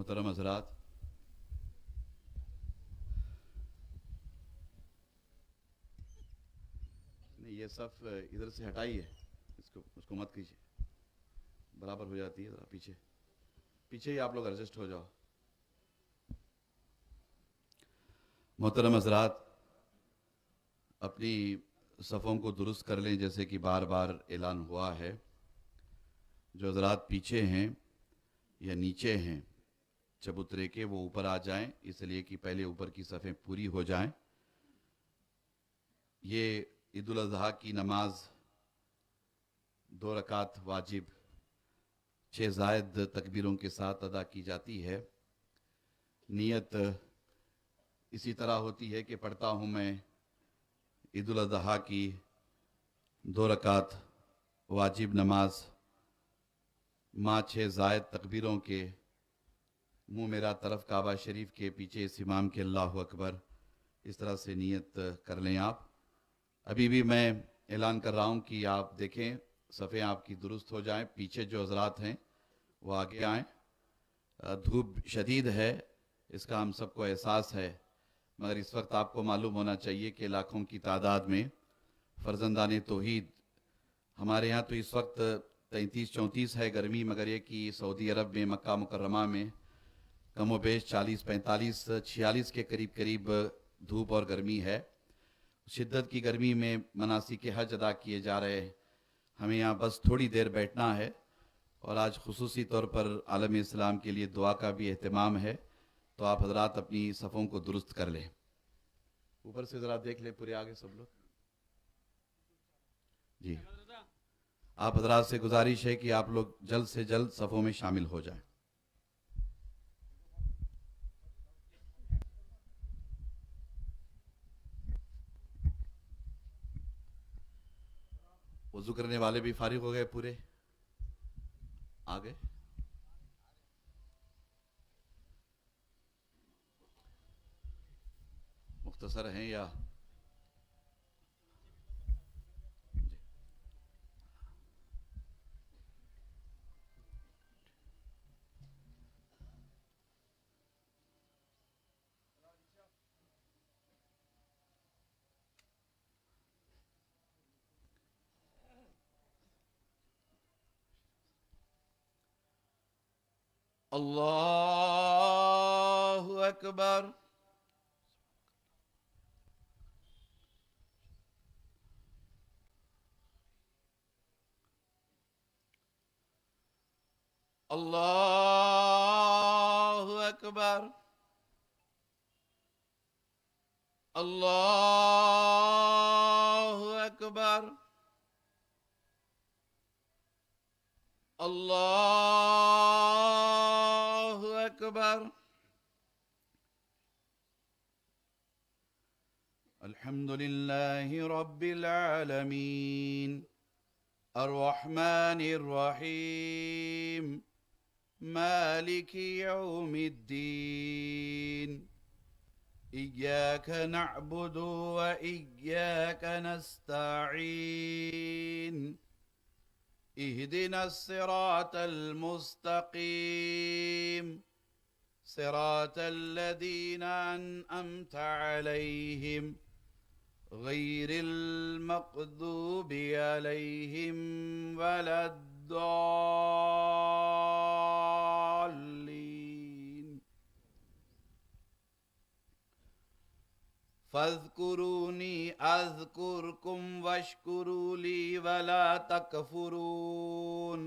محترم حضرات، نہیں یہ صف ادھر سے ہٹائیے، اس کو مت کیجیے، برابر ہو جاتی ہے، ذرا پیچھے پیچھے ہی آپ لوگ ایڈجسٹ ہو جاؤ۔ محترم حضرات، اپنی صفوں کو درست کر لیں، جیسے کہ بار بار اعلان ہوا ہے۔ جو حضرات پیچھے ہیں یا نیچے ہیں چبوترے کے، وہ اوپر آ جائیں، اس لیے کہ پہلے اوپر کی صفیں پوری ہو جائیں۔ یہ عید الاضحیٰ کی نماز 2 رکعت واجب 6 زائد تکبیروں کے ساتھ ادا کی جاتی ہے۔ نیت اسی طرح ہوتی ہے کہ پڑھتا ہوں میں عید الاضحیٰ کی 2 رکعت واجب نماز مع 6 زائد تکبیروں کے، منہ میرا طرف کعبہ شریف کے پیچھے اس امام کے اللہ اکبر، اس طرح سے نیت کر لیں آپ۔ ابھی بھی میں اعلان کر رہا ہوں کہ آپ دیکھیں صفیں آپ کی درست ہو جائیں۔ پیچھے جو حضرات ہیں وہ آگے آئیں۔ دھوپ شدید ہے، اس کا ہم سب کو احساس ہے، مگر اس وقت آپ کو معلوم ہونا چاہیے کہ لاکھوں کی تعداد میں فرزندان توحید، ہمارے ہاں تو اس وقت 33-34 ہے گرمی، مگر یہ کہ سعودی عرب میں مکہ مکرمہ میں کم و بیش 40 45 46 کے قریب دھوپ اور گرمی ہے۔ شدت کی گرمی میں مناسک حج ادا کیے جا رہے ہیں، ہمیں یہاں بس تھوڑی دیر بیٹھنا ہے، اور آج خصوصی طور پر عالم اسلام کے لیے دعا کا بھی اہتمام ہے، تو آپ حضرات اپنی صفوں کو درست کر لیں۔ اوپر سے ذرا دیکھ لیں پورے آگے سب لوگ۔ جی، آپ حضرات سے گزارش ہے کہ آپ لوگ جلد سے جلد صفوں میں شامل ہو جائیں۔ وضو کرنے والے بھی فارغ ہو گئے پورے؟ آگے مختصر ہیں یا اللہ اکبر۔ اللہ اکبر۔ اللہ اکبر۔ اللہ اکبر۔ الحمد للہ رب العالمین الرحمن الرحیم مالک یوم الدین إياك نعبد وإياك نستعين اهدنا الصراط المستقيم صراط الذين أنعمت عليهم غير المغضوب عليهم ولا الضالين فاذكروني أذكركم واشكروا لي ولا تكفرون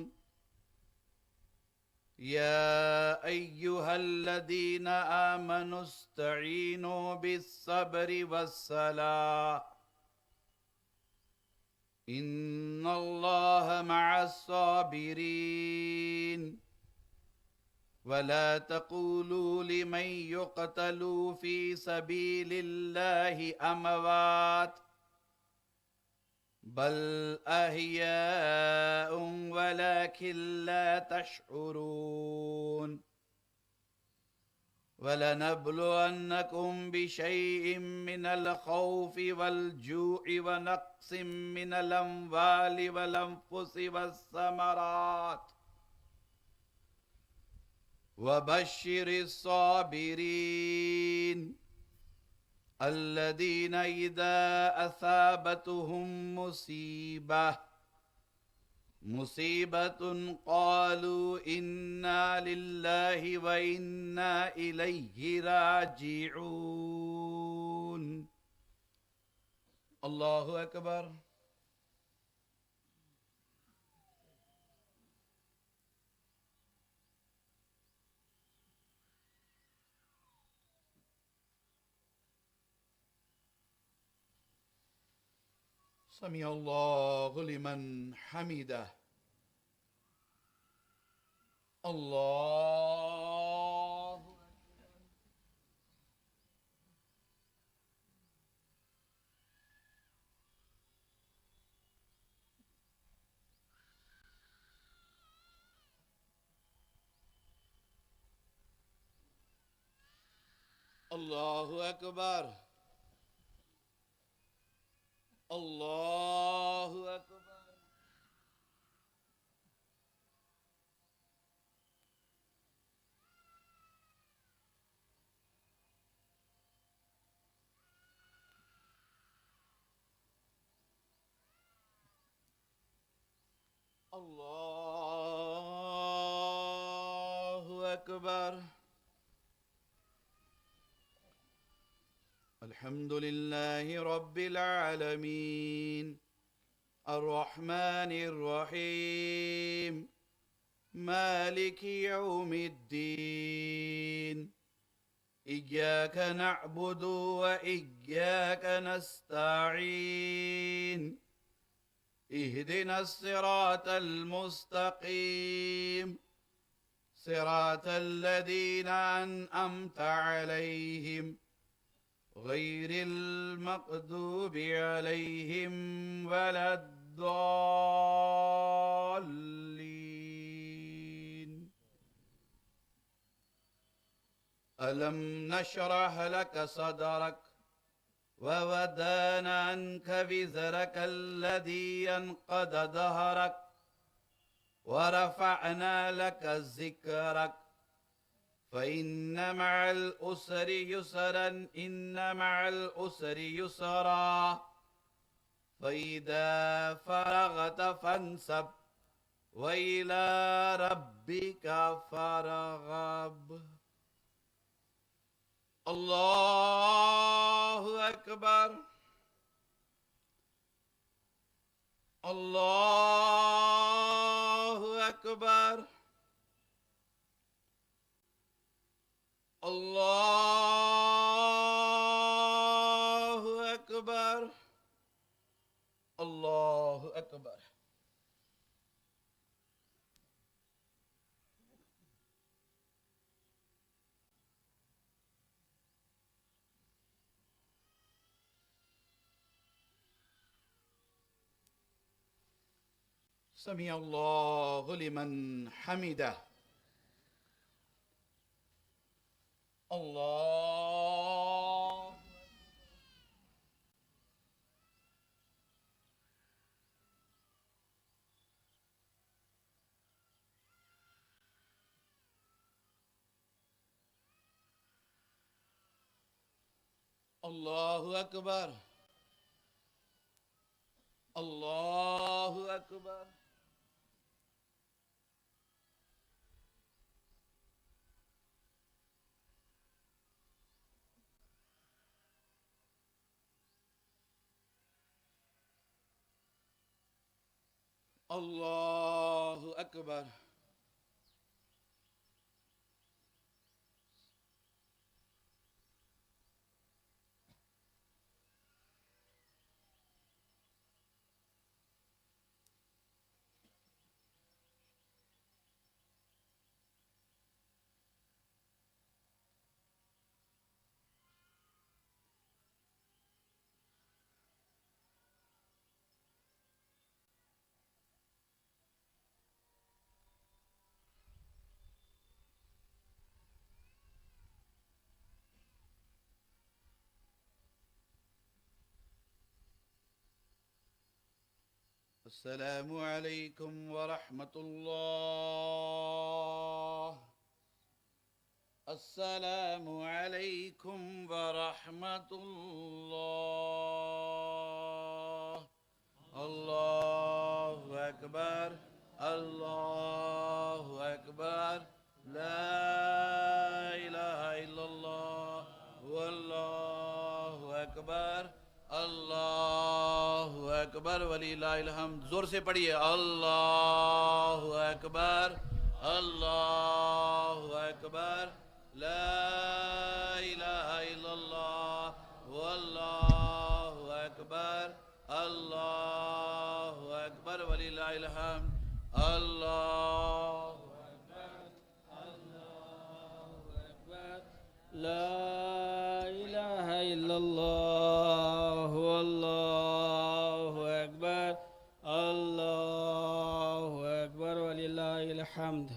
يا أيها الذين آمنوا استعينوا بالصبر والصلاة إن الله مع الصابرين ولا تقولوا لمن يقتل في سبيل الله أموات بل أحياء ولكن لا تشعرون ولنبلونكم بشيء من الخوف والجوع ونقص من الأموال والأنفس والثمرات وبشر الصابرين الذين إذا أصابتهم مصيبة قالوا إنا لله وإنا إليه راجعون. الله أكبر. سمع الله لمن حمده. الله الله أكبر. الله أكبر. الله أكبر. الحمد لله رب العالمين الرحمن الرحيم مالك يوم الدين إياك نعبد وإياك نستعين اهدنا الصراط المستقيم صراط الذين أنعمت عليهم غير المغضوب عليهم ولا الضالين. ألم نشرح لك صدرك ووضعنا عنك وزرك الذي أنقض ظهرك ورفعنا لك ذكرك فإن مع الأسر يسرا إن مع الأسر يسرا فإذا فرغت فانصب وإلى ربك فارغب. الله أكبر. الله أكبر. الله أكبر. الله أكبر. سمع الله لمن حمده. الله الله أكبر. الله أكبر. الله أكبر. السلام عليكم ورحمة الله. السلام علیکم ورحمۃ اللہ۔ اللہ اکبر، اللہ اکبر، لا الہ الا اللہ واللہ اکبر، اللہ اکبر وللہ الحمد۔ زور سے پڑھیے، اللہ اکبر، اللہ اکبر، لا الہ الا اللہ واللہ اکبر، اللہ اکبر وللہ الحمد، اللہ لا إله إلا الله والله أكبر، الله أكبر ولله الحمد۔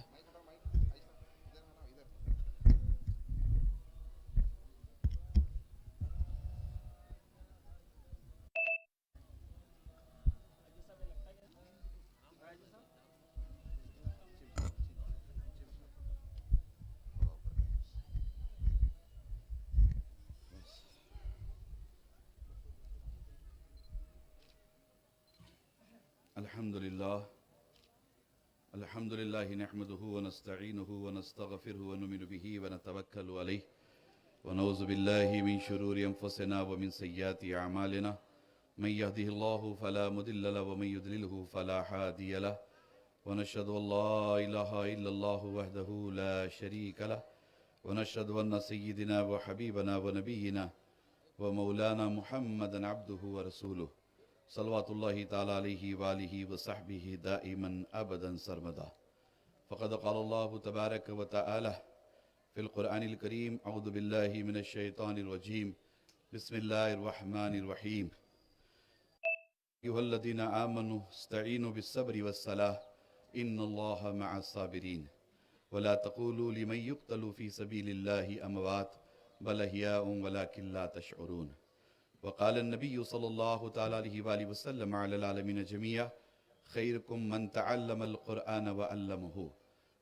الحمد للہ نحمده ونستعینه ونستغفره ونؤمن به ونتوکل علیہ ونعوذ باللہ من شرور انفسنا ومن سیئات اعمالنا من يهده الله فلا مضل له ومن يضلله فلا هادي له ونشهد ان لا اله الا الله وحده لا شريك له ونشهد ان سيدنا وحبيبنا ونبينا ومولانا محمدا عبده ورسوله صلوات اللہ تعالی علیہ وآلہ وصحبہ دائما ابدا سرمدا۔ فقد قال اللہ تبارک وتعالی فی القرآن الکریم، اعوذ باللہ من الشیطان الرجیم، بسم اللہ الرحمن الرحیم، ایھا الذین آمنوا استعینوا بالصبر والصلاۃ ان اللہ مع الصابرین ولا تقولوا لمن یقتل فی سبیل اللہ اموات بل احیاء ولکن لا تشعرون۔ وقال النبی صلی اللہ تعالی علیہ وآلہ وسلم علی العالمین جميعا خیرکم من تعلم القرآن وعلمہ،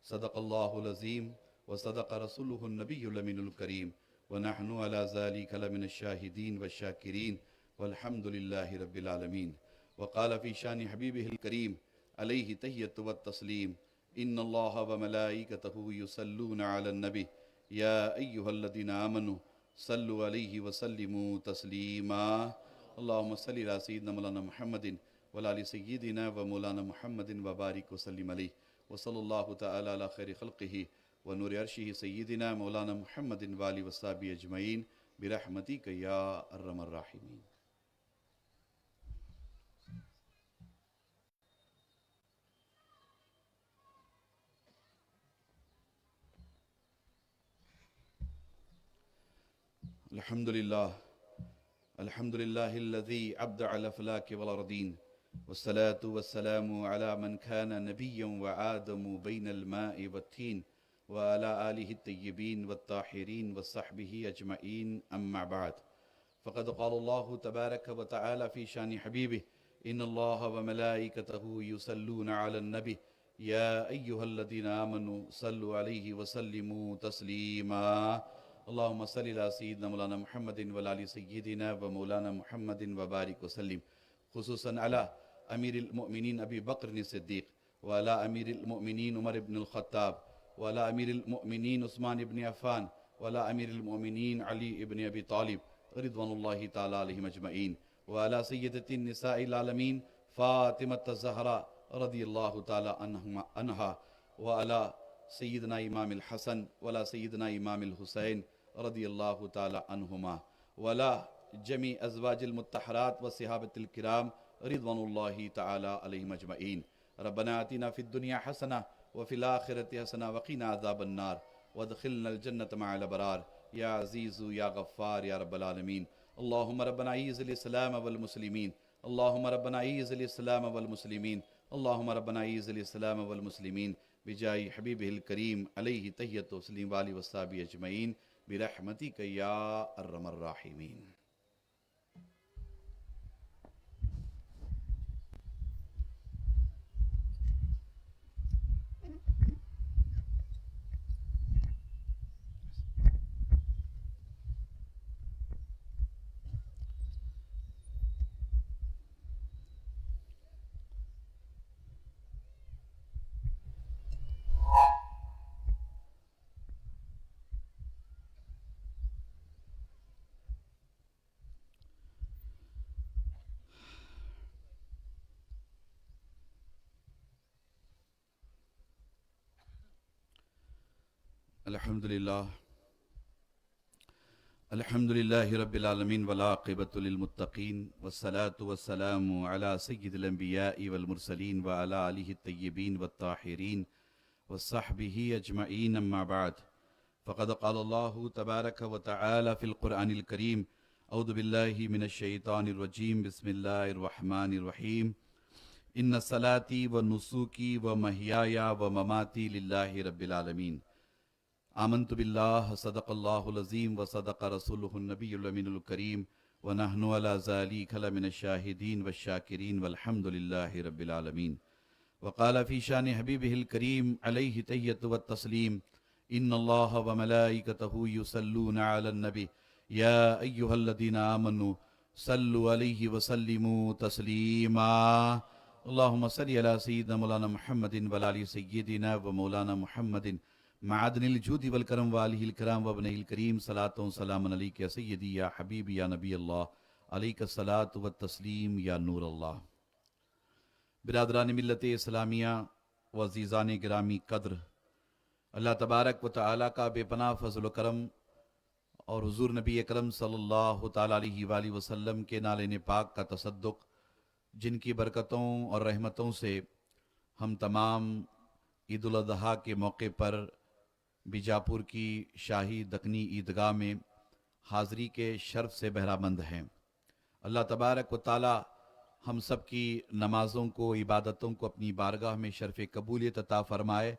صدق اللہ العظیم وصدق رسولہ النبی الامین الکریم ونحن علی ذلک لمن الشاہدین والشاکرین والحمد للہ رب العالمین۔ وقال فی شان حبیبہ الکریم علیہ تحیۃ والتسلیم، ان اللہ وملائکتہ یصلون علی النبی یا ایھا الذین آمنوا صلوا علیہ وسلموا تسلیما۔ اللہم صلی علی سیدنا مولانا محمد وعلی آل سیدنا و مولانا محمد وبارک وسلم علیہ، وصلی اللہ تعالی علی خیر خلقہ ونور عرشہ سیدنا مولانا محمد وآلہ وصحبہ اجمعین برحمتک یا ارحم الراحمین۔ الحمد للہ الذی ابدع الافلاک والارضین والصلاة والسلام على من كان نبیا وآدم بین الماء والتین وعلى آلہ الطیبین والطاہرین وصحبہ اجمعین اما بعد۔ فقد قال اللہ تبارک وتعالی فی شان حبیبہ، ان اللہ وملائکتہ یصلون علی النبی یا ایھا الذین آمنوا صلوا علیہ وسلموا تسلیما۔ اللہم صلی علی سیدنا مولانا محمد وعلی آل سیدنا و مولانا محمد وبارک وسلم، خصوصاً علی امیر المؤمنین ابی بکر صدیق وعلی امیر المؤمنین عمر بن الخطاب وعلی امیر المؤمنین عثمان بن عفان وعلی امیر المؤمنین علی بن ابی طالب رضوان اللہ تعالی علیہم اجمعین، وعلی سیدۃ النساء العالمین فاطمۃ الزہراء رضی اللہ تعالی عنہا، وعلی سیدنا امام الحسن وعلی سیدنا امام الحسین رضی اللہ تعالی عنہما، وعلی جمیع ازواج المطہرات وصحابۃ الکرام رضوان اللہ تعالی علیہم اجمعین۔ ربنا آتنا فی الدنیا حسنہ وفی الآخرۃ حسنہ وقنا عذاب النار وادخلنا الجنة مع الابرار یا عزیز یا غفار یا رب العالمین۔ اللہم ربنا اعز الاسلام والمسلمین، اللہم ربنا اعز الاسلام والمسلمین، اللہم ربنا اعز الاسلام والمسلمین بجاہ حبیبہ الکریم علیہ تحیۃ و تسلیم وآلہ وصحبہ اجمعین برحمتک یا ارحم الراحمین۔ الحمدللہ الحمدللہ رب العالمین والعاقبۃ للمتقین والصلاة والسلام علی سید الانبیاء والمرسلین وعلی آلہ الطیبین والطاہرین وصحبہ اجمعین اما بعد فقد قال اللہ تبارک وتعالی فی القرآن الکریم اعوذ باللہ من الشیطان الرجیم بسم اللہ الرحمن الرحیم ان صلاتي ونسوکی ومحیایا ومماتی للہ رب العالمین آمنت باللہ صدق اللہ العظیم وصدق رسولہ النبی الامین الکریم ونحن علی ذلک لمن الشاہدین والشاکرین والحمد للہ رب العالمین وقال فی شان حبیبہ الکریم علیہ تحیۃ والتسلیم ان اللہ وملائکتہ یصلون علی النبی یا ایہا الذین آمنوا صلوا علیہ وسلموا تسلیما اللہم صلی علی سیدنا مولانا محمد وعلی سیدنا و مولانا محمد معدن الجود والکرم والہ الکرام وابنہ الکریم صلاۃ و سلام علیک یا سیدی یا حبیبی یا نبی اللہ علیک الصلاۃ والتسلیم یا نور اللہ۔ برادران ملت اسلامیہ و عزیزان گرامی قدر، اللہ تبارک و تعالیٰ کا بے پناہ فضل و کرم اور حضور نبی اکرم صلی اللہ تعالیٰ علیہ وآلہ وسلم کے نالین پاک کا تصدق، جن کی برکتوں اور رحمتوں سے ہم تمام عید الاضحیٰ کے موقع پر بیجاپور کی شاہی دکنی عیدگاہ میں حاضری کے شرف سے بہرہ مند ہیں۔ اللہ تبارک و تعالی ہم سب کی نمازوں کو، عبادتوں کو اپنی بارگاہ میں شرف قبولیت عطا فرمائے،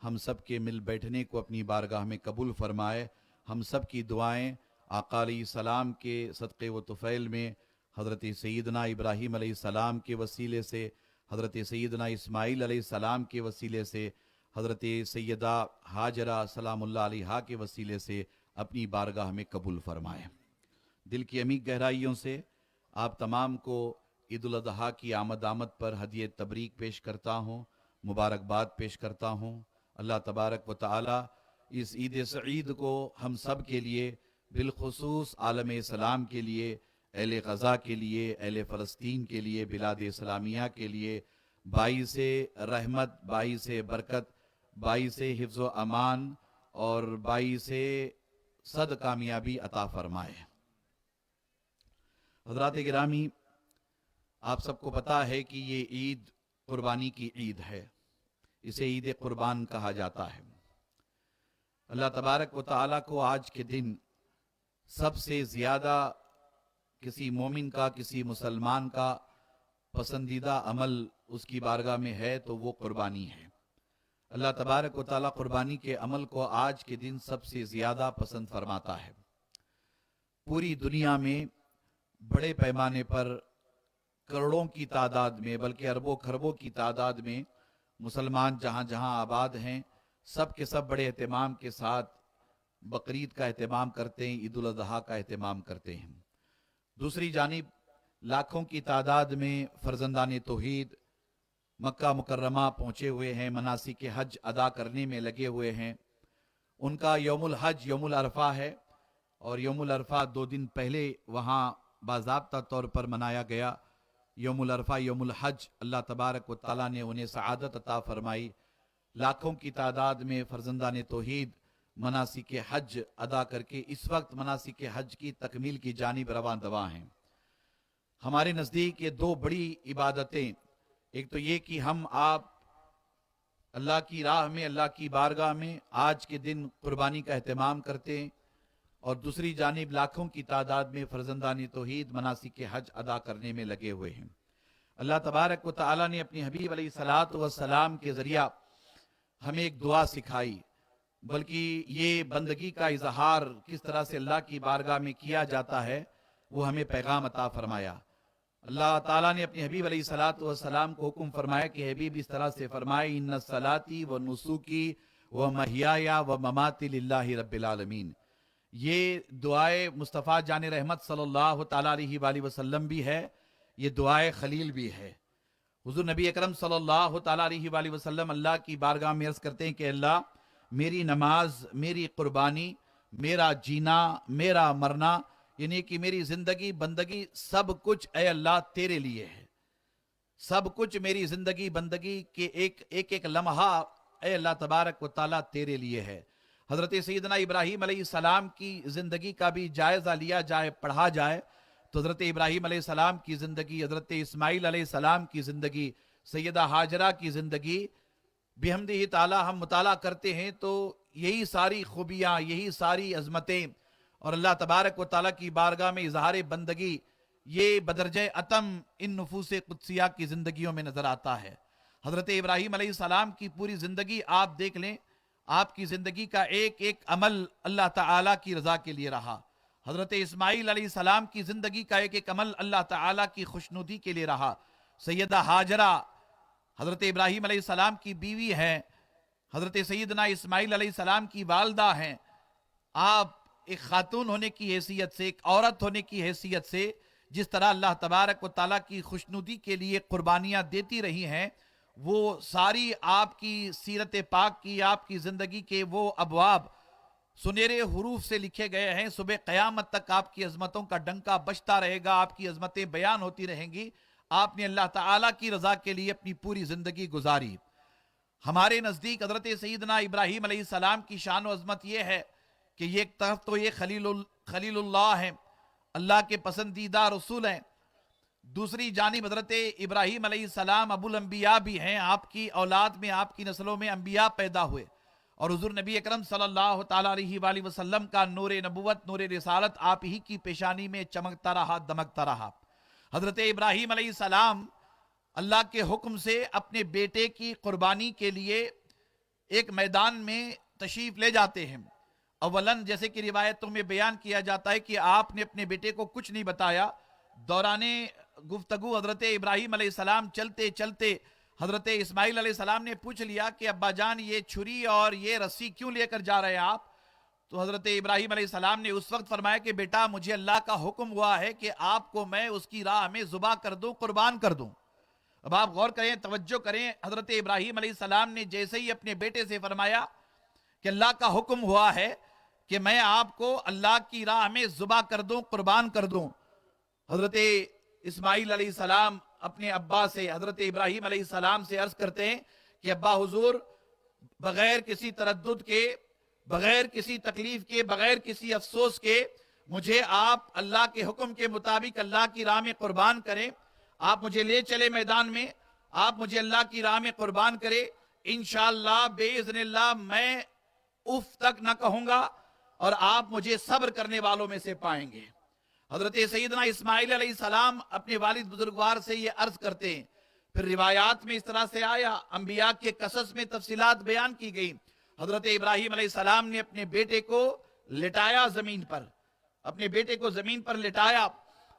ہم سب کے مل بیٹھنے کو اپنی بارگاہ میں قبول فرمائے، ہم سب کی دعائیں آقا علیہ السلام کے صدقے و طفیل میں حضرت سیدنا ابراہیم علیہ السلام کے وسیلے سے، حضرت سیدنا اسماعیل علیہ السلام کے وسیلے سے، حضرت سیدہ ہاجرہ سلام اللہ علیہا کے وسیلے سے اپنی بارگاہ میں قبول فرمائے۔ دل کی عمیق گہرائیوں سے آپ تمام کو عید الاضحیٰ کی آمد پر ہدیہ تبریک پیش کرتا ہوں، مبارکباد پیش کرتا ہوں۔ اللہ تبارک و تعالی اس عید سعید کو ہم سب کے لیے، بالخصوص عالم اسلام کے لیے، اہل غزہ کے لیے، اہل فلسطین کے لیے، بلاد اسلامیہ کے لیے باعث رحمت، باعث برکت، باعث حفظ و امان اور باعث صد کامیابی عطا فرمائے۔ حضرات گرامی، آپ سب کو پتا ہے کہ یہ عید قربانی کی عید ہے، اسے عید قربان کہا جاتا ہے۔ اللہ تبارک و تعالیٰ کو آج کے دن سب سے زیادہ کسی مومن کا، کسی مسلمان کا پسندیدہ عمل اس کی بارگاہ میں ہے تو وہ قربانی ہے۔ اللہ تبارک و تعالیٰ قربانی کے عمل کو آج کے دن سب سے زیادہ پسند فرماتا ہے۔ پوری دنیا میں بڑے پیمانے پر کروڑوں کی تعداد میں، بلکہ اربوں خربوں کی تعداد میں مسلمان جہاں جہاں آباد ہیں، سب کے سب بڑے اہتمام کے ساتھ بقرعید کا اہتمام کرتے ہیں، عید الاضحیٰ کا اہتمام کرتے ہیں۔ دوسری جانب لاکھوں کی تعداد میں فرزندان توحید مکہ مکرمہ پہنچے ہوئے ہیں، مناسک حج ادا کرنے میں لگے ہوئے ہیں۔ ان کا یوم الحج یوم العرفہ ہے، اور یوم العرفہ 2 دن پہلے وہاں باضابطہ طور پر منایا گیا۔ یوم العرفہ یوم الحج، اللہ تبارک و تعالیٰ نے انہیں سعادت عطا فرمائی۔ لاکھوں کی تعداد میں فرزندان توحید مناسک حج ادا کر کے اس وقت مناسک حج کی تکمیل کی جانب رواں دواں ہیں۔ ہمارے نزدیک یہ 2 بڑی عبادتیں، ایک تو یہ کہ ہم آپ اللہ کی راہ میں، اللہ کی بارگاہ میں آج کے دن قربانی کا اہتمام کرتے ہیں، اور دوسری جانب لاکھوں کی تعداد میں فرزندان توحید مناسک حج ادا کرنے میں لگے ہوئے ہیں۔ اللہ تبارک و تعالیٰ نے اپنے حبیب علیہ الصلاۃ والسلام کے ذریعہ ہمیں ایک دعا سکھائی، بلکہ یہ بندگی کا اظہار کس طرح سے اللہ کی بارگاہ میں کیا جاتا ہے وہ ہمیں پیغام عطا فرمایا۔ اللہ تعالیٰ نے اپنے حبیب علیہ الصلاۃ والسلام کو حکم فرمایا کہ حبیب اس طرح سے فرمائے، ان صلاتی و نسوکی و محیایا و مماتی للہ رب العالمین۔ یہ دعائے مصطفیٰ جان رحمت صلی اللہ تعالیٰ علیہ وآلہ وسلم بھی ہے، یہ دعائے خلیل بھی ہے۔ حضور نبی اکرم صلی اللہ تعالیٰ علیہ وآلہ وسلم اللہ کی بارگاہ میں عرض کرتے ہیں کہ اللہ، میری نماز، میری قربانی، میرا جینا، میرا مرنا، یعنی کہ میری زندگی بندگی سب کچھ اے اللہ تیرے لیے ہے۔ سب کچھ میری زندگی بندگی کے ایک ایک لمحہ اے اللہ تبارک و تعالیٰ تیرے لیے ہے۔ حضرت سیدنا ابراہیم علیہ السلام کی زندگی کا بھی جائزہ لیا جائے، پڑھا جائے تو حضرت ابراہیم علیہ السلام کی زندگی، حضرت اسماعیل علیہ السلام کی زندگی، سیدہ ہاجرہ کی زندگی بحمدہ تعالی ہم مطالعہ کرتے ہیں تو یہی ساری خوبیاں، یہی ساری عظمتیں اور اللہ تبارک و تعالیٰ کی بارگاہ میں اظہار بندگی یہ بدرجہ اتم ان نفوس قدسیہ کی زندگیوں میں نظر آتا ہے۔ حضرت ابراہیم علیہ السلام کی پوری زندگی آپ دیکھ لیں، آپ کی زندگی کا ایک ایک عمل اللہ تعالیٰ کی رضا کے لیے رہا۔ حضرت اسماعیل علیہ السلام کی زندگی کا ایک ایک عمل اللہ تعالیٰ کی خوشنودی کے لیے رہا۔ سیدہ ہاجرہ حضرت ابراہیم علیہ السلام کی بیوی ہیں، حضرت سیدنا اسماعیل علیہ السلام کی والدہ ہیں۔ آپ ایک خاتون ہونے کی حیثیت سے، ایک عورت ہونے کی حیثیت سے جس طرح اللہ تبارک و تعالیٰ کی خوشنودی کے لیے قربانیاں دیتی رہی ہیں، وہ ساری آپ کی سیرت پاک کی، آپ کی زندگی کے وہ ابواب سنہرے حروف سے لکھے گئے ہیں۔ صبح قیامت تک آپ کی عظمتوں کا ڈنکا بجتا رہے گا، آپ کی عظمتیں بیان ہوتی رہیں گی۔ آپ نے اللہ تعالیٰ کی رضا کے لیے اپنی پوری زندگی گزاری۔ ہمارے نزدیک حضرت سیدنا ابراہیم علیہ السلام کی شان و عظمت یہ ہے کہ یہ ایک طرف تو یہ خلیل اللہ ہیں، اللہ کے پسندیدہ رسول ہیں، دوسری جانب حضرت ابراہیم علیہ السلام ابو الانبیاء بھی ہیں۔ آپ کی اولاد میں، آپ کی نسلوں میں انبیاء پیدا ہوئے اور حضور نبی اکرم صلی اللہ تعالیٰ علیہ وآلہ وسلم کا نور نبوت، نور رسالت آپ ہی کی پیشانی میں چمکتا رہا، دمکتا رہا۔ حضرت ابراہیم علیہ السلام اللہ کے حکم سے اپنے بیٹے کی قربانی کے لیے ایک میدان میں تشریف لے جاتے ہیں۔ اولاً جیسے کہ روایتوں میں بیان کیا جاتا ہے کہ آپ نے اپنے بیٹے کو کچھ نہیں بتایا۔ دوران گفتگو حضرت ابراہیم علیہ السلام چلتے چلتے حضرت اسماعیل علیہ السلام نے پوچھ لیا کہ ابا جان یہ چھری اور یہ رسی کیوں لے کر جا رہے ہیں آپ؟ تو حضرت ابراہیم علیہ السلام نے اس وقت فرمایا کہ بیٹا مجھے اللہ کا حکم ہوا ہے کہ آپ کو میں اس کی راہ میں ذبح کر دوں، قربان کر دوں۔ اب آپ غور کریں، توجہ کریں، حضرت ابراہیم علیہ السلام نے جیسے ہی اپنے بیٹے سے فرمایا کہ اللہ کا حکم ہوا ہے کہ میں آپ کو اللہ کی راہ میں ذبح کر دوں، قربان کر دوں، حضرت اسماعیل علیہ السلام اپنے ابا سے، حضرت ابراہیم علیہ السلام سے عرض کرتے ہیں کہ ابا حضور، بغیر کسی تردد کے، بغیر کسی تکلیف کے، بغیر کسی افسوس کے مجھے آپ اللہ کے حکم کے مطابق اللہ کی راہ میں قربان کریں۔ آپ مجھے لے چلے میدان میں، آپ مجھے اللہ کی راہ میں قربان کرے، انشاءاللہ باذن اللہ میں اف تک نہ کہوں گا اور آپ مجھے صبر کرنے والوں میں سے پائیں گے۔ حضرت سیدنا اسماعیل علیہ السلام اپنے والد بزرگوار سے یہ عرض کرتے ہیں۔ پھر روایات میں اس طرح سے آیا، انبیاء کے قصص میں تفصیلات بیان کی گئی۔ حضرت ابراہیم علیہ السلام نے اپنے بیٹے کو لٹایا زمین پر، اپنے بیٹے کو زمین پر لٹایا۔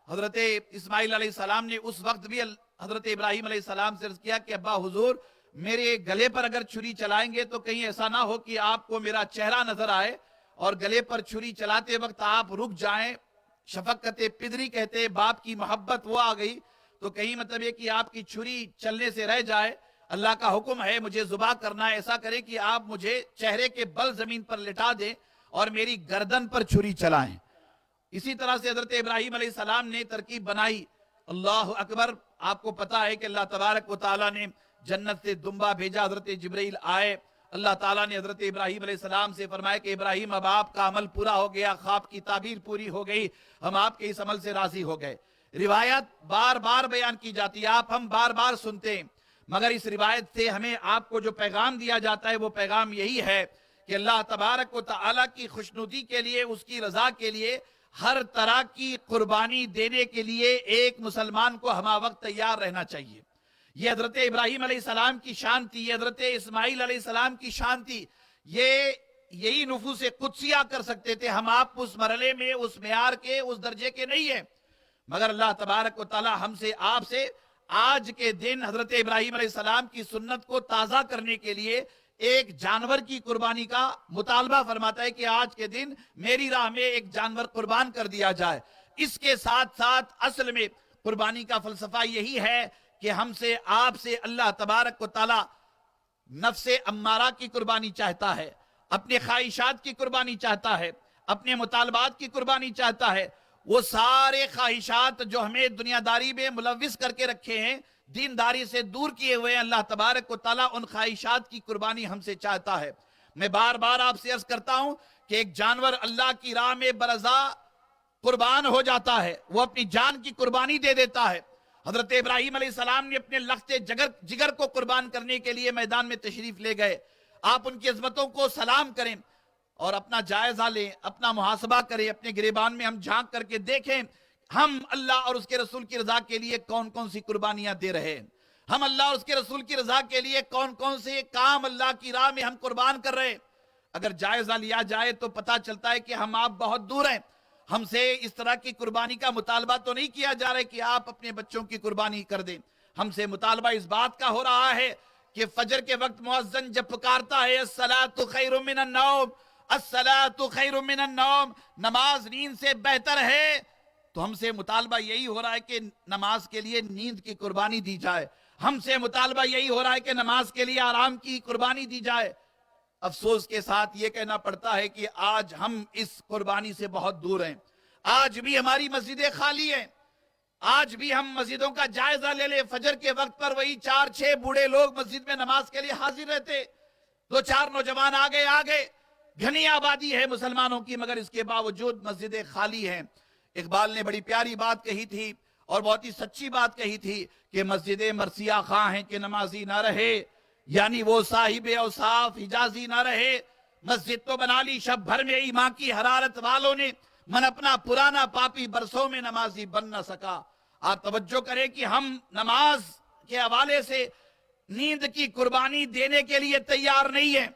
حضرت اسماعیل علیہ السلام نے اس وقت بھی حضرت ابراہیم علیہ السلام سے عرض کیا کہ ابا حضور، میرے گلے پر اگر چھری چلائیں گے تو کہیں ایسا نہ ہو کہ آپ کو میرا چہرہ نظر آئے اور گلے پر چھری چلاتے وقت آپ رک جائیں۔ شفقت پدری کہتے، باپ کی محبت وہ آ گئی تو کہیں مطلب یہ کہ آپ کی چھری چلنے سے رہ جائے۔ اللہ کا حکم ہے مجھے ذبح کرنا ہے، ایسا کرے کہ آپ مجھے چہرے کے بل زمین پر لٹا دیں اور میری گردن پر چھری چلائیں۔ اسی طرح سے حضرت ابراہیم علیہ السلام نے ترکیب بنائی۔ اللہ اکبر، آپ کو پتا ہے کہ اللہ تبارک و تعالیٰ نے جنت سے دمبا بھیجا، حضرت جبرائیل آئے، اللہ تعالیٰ نے حضرت ابراہیم علیہ السلام سے فرمایا کہ ابراہیم اب آپ کا عمل پورا ہو گیا، خواب کی تعبیر پوری ہو گئی، ہم آپ کے اس عمل سے راضی ہو گئے۔ روایت بار بار بیان کی جاتی ہے، آپ ہم بار بار سنتے ہیں، مگر اس روایت سے ہمیں آپ کو جو پیغام دیا جاتا ہے وہ پیغام یہی ہے کہ اللہ تبارک و تعالیٰ کی خوشنودی کے لیے، اس کی رضا کے لیے ہر طرح کی قربانی دینے کے لیے ایک مسلمان کو ہمہ وقت تیار رہنا چاہیے۔ یہ حضرت ابراہیم علیہ السلام کی شان تھی، یہ حضرت اسماعیل علیہ السلام کی شان تھی، یہی نفوس قدسیہ کر سکتے تھے۔ ہم آپ اس مرحلے میں، اس معیار کے، اس درجے کے نہیں ہیں، مگر اللہ تبارک و تعالی ہم سے، آپ سے آج کے دن حضرت ابراہیم علیہ السلام کی سنت کو تازہ کرنے کے لیے ایک جانور کی قربانی کا مطالبہ فرماتا ہے کہ آج کے دن میری راہ میں ایک جانور قربان کر دیا جائے۔ اس کے ساتھ ساتھ اصل میں قربانی کا فلسفہ یہی ہے کہ ہم سے، آپ سے اللہ تبارک و تعالی نفس امارہ کی قربانی چاہتا ہے، اپنے خواہشات کی قربانی چاہتا ہے، اپنے مطالبات کی قربانی چاہتا ہے۔ وہ سارے خواہشات جو ہمیں دنیا داری میں ملوث کر کے رکھے ہیں، دینداری سے دور کیے ہوئے ہیں، اللہ تبارک و تعالیٰ ان خواہشات کی قربانی ہم سے چاہتا ہے۔ میں بار بار آپ سے عرض کرتا ہوں کہ ایک جانور اللہ کی راہ میں برضا قربان ہو جاتا ہے، وہ اپنی جان کی قربانی دے دیتا ہے۔ حضرت ابراہیم علیہ السلام نے اپنے لخت جگر کو قربان کرنے کے لیے میدان میں تشریف لے گئے۔ آپ ان کی عظمتوں کو سلام کریں اور اپنا جائزہ لیں، اپنا محاسبہ کریں، اپنے گریبان میں ہم جھانک کر کے دیکھیں ہم اللہ اور اس کے رسول کی رضا کے لیے کون کون سی قربانیاں دے رہے ہیں، ہم اللہ اور اس کے رسول کی رضا کے لیے کون کون سے کام اللہ کی راہ میں ہم قربان کر رہے ہیں۔ اگر جائزہ لیا جائے تو پتہ چلتا ہے کہ ہم آپ بہت دور ہیں۔ ہم سے اس طرح کی قربانی کا مطالبہ تو نہیں کیا جا رہا ہے کہ آپ اپنے بچوں کی قربانی کر دیں، ہم سے مطالبہ اس بات کا ہو رہا ہے کہ فجر کے وقت مؤذن جب پکارتا ہے الصلاۃ خیر من النوم، الصلاۃ خیر من النوم، نماز نیند سے بہتر ہے، تو ہم سے مطالبہ یہی ہو رہا ہے کہ نماز کے لیے نیند کی قربانی دی جائے، ہم سے مطالبہ یہی ہو رہا ہے کہ نماز کے لیے آرام کی قربانی دی جائے۔ افسوس کے ساتھ یہ کہنا پڑتا ہے کہ آج ہم اس قربانی سے بہت دور ہیں۔ آج بھی ہماری مسجدیں خالی ہیں، آج بھی ہم مسجدوں کا جائزہ لے لیں، فجر کے وقت پر وہی 4-6 بوڑھے لوگ مسجد میں نماز کے لیے حاضر رہتے، 2-4 نوجوان آگے گھنی آبادی ہے مسلمانوں کی، مگر اس کے باوجود مسجدیں خالی ہیں۔ اقبال نے بڑی پیاری بات کہی تھی اور بہت ہی سچی بات کہی تھی کہ مسجدیں مرثیہ خواہ ہیں کہ نمازی نہ رہے، یعنی وہ صاحب اوصاف حجازی نہ رہے۔ مسجد تو بنا لی شب بھر میں ایمان کی حرارت والوں نے، من اپنا پرانا پاپی برسوں میں نمازی بن نہ سکا۔ آپ توجہ کریں کہ ہم نماز کے حوالے سے نیند کی قربانی دینے کے لیے تیار نہیں ہیں،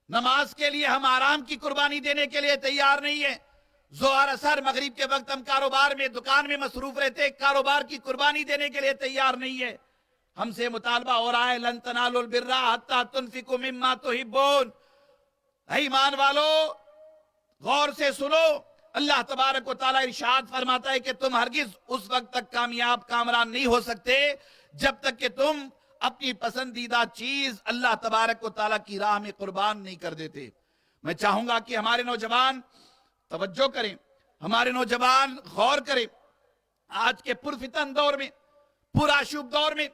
نماز کے لیے ہم آرام کی قربانی دینے کے لیے تیار نہیں ہیں۔ ظہر اثر مغرب کے وقت ہم کاروبار میں دکان میں مصروف رہتے، کاروبار کی قربانی دینے کے لیے تیار نہیں ہے۔ ہم سے مطالبہ ہو رہا ہے لن تنالوا البر حتی تنفقوا مما تحبون۔ اے ایمان والو غور سے سنو، اللہ تبارک و تعالیٰ ارشاد فرماتا ہے کہ تم ہرگز اس وقت تک کامیاب کامران نہیں ہو سکتے جب تک کہ تم اپنی پسندیدہ چیز اللہ تبارک و تعالیٰ کی راہ میں قربان نہیں کر دیتے۔ میں چاہوں گا کہ ہمارے نوجوان توجہ کریں، ہمارے نوجوان غور کریں، آج کے پرفتن دور میں، پرآشوب دور میں